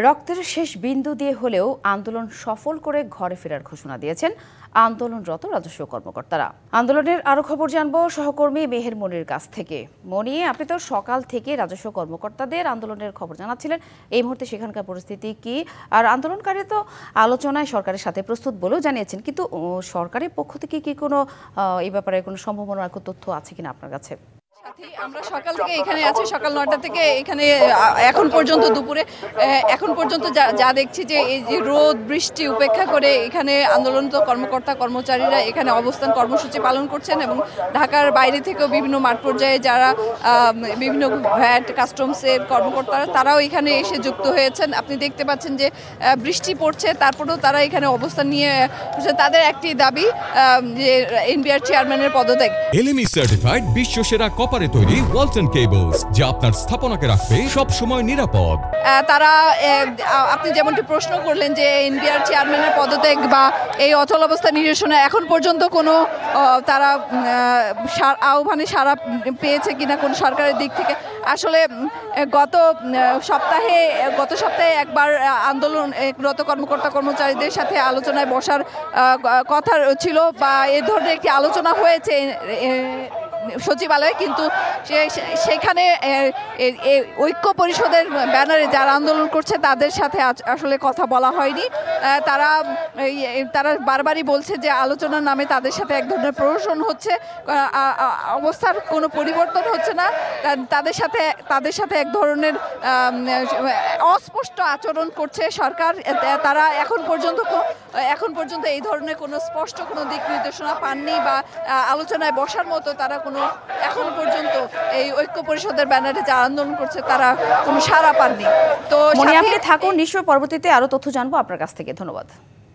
রক্তের শেষ বিন্দু দিয়ে হলেও আন্দোলন সফল করে ঘরে ফেরার ঘোষণা দিয়েছেন আন্দোলনরত রাজস্ব কর্মকর্তারা। আন্দোলনের আরো খবর জানবো সহকর্মী মেহের মনির কাছ থেকে। মনি, আপনি তো সকাল থেকে রাজস্ব কর্মকর্তাদের আন্দোলনের খবর জানাচ্ছিলেন, এই মুহূর্তে সেখানকার পরিস্থিতি কি? আর আন্দোলনকারী তো আলোচনায় সরকারের সাথে প্রস্তুত বলেও জানিয়েছেন, কিন্তু সরকারের পক্ষ থেকে কি কোনো এই ব্যাপারে কোনো সম্ভাবনার তথ্য আছে কিনা আপনার কাছে? আমরা সকাল থেকে এখানে আছি, সকাল ৯টা থেকে এখানে এখন পর্যন্ত দুপুরে এখন পর্যন্ত যা দেখছি যে এই যে রোদ বৃষ্টি উপেক্ষা করে এখানে আন্দোলনরত কর্মকর্তা কর্মচারীরা এখানে অবস্থান কর্মসূচি পালন করছেন এবং ঢাকার বাইরে থেকেও বিভিন্ন মাঠ পর্যায়ে যারা বিভিন্ন ভ্যাট কাস্টমসের কর্মকর্তারা তারাও এখানে এসে যুক্ত হয়েছেন। আপনি দেখতে পাচ্ছেন যে বৃষ্টি পড়ছে, তারপরেও তারা এখানে অবস্থান নিয়ে তাদের একটি দাবি যে এনবিআর চেয়ারম্যানের পদত্যাগ। এলএমই সার্টিফাইড বিশ্বসেরা কপারে তৈরি ওয়ালটন কেবলস, যা আপনার স্থাপনাকে রাখবে সব সময় নিরাপদ। তারা আপনি যেমনটি প্রশ্ন করলেন যে এনবিআর চেয়ারম্যানের পদত্যাগ বা এই অচল অবস্থা নিরসনে এখন পর্যন্ত কোনো তারা আহ্বানে সাড়া পেয়েছে কিনা কোন সরকারের দিক থেকে। আসলে গত সপ্তাহে একবার আন্দোলনরত কর্মকর্তা কর্মচারীদের সাথে আলোচনায় বসার কথা ছিল বা এ ধরনের একটি আলোচনা হয়েছে সচিবালয়ে, কিন্তু সেখানে ঐক্য পরিষদের ব্যানারে যারা আন্দোলন করছে তাদের সাথে আসলে কথা বলা হয়নি। তারা বারবারই বলছে যে আলোচনার নামে তাদের সাথে এক ধরনের প্রহসন হচ্ছে, অবস্থার কোনো পরিবর্তন হচ্ছে না। তাদের সাথে এক ধরনের অস্পষ্ট আচরণ করছে সরকার। তারা এখন পর্যন্ত এই ধরনের কোনো স্পষ্ট কোনো দিক নির্দেশনা পাননি বা আলোচনায় বসার মতো তারা এখন পর্যন্ত এই ঐক্য পরিষদের ব্যানারে যারা আন্দোলন করছে তারা কোনো সাড়া পাননি। তো আপনি থাকুন, নিশ্চয়ই পরবর্তীতে আরো তথ্য জানবো আপনার কাছ থেকে। ধন্যবাদ।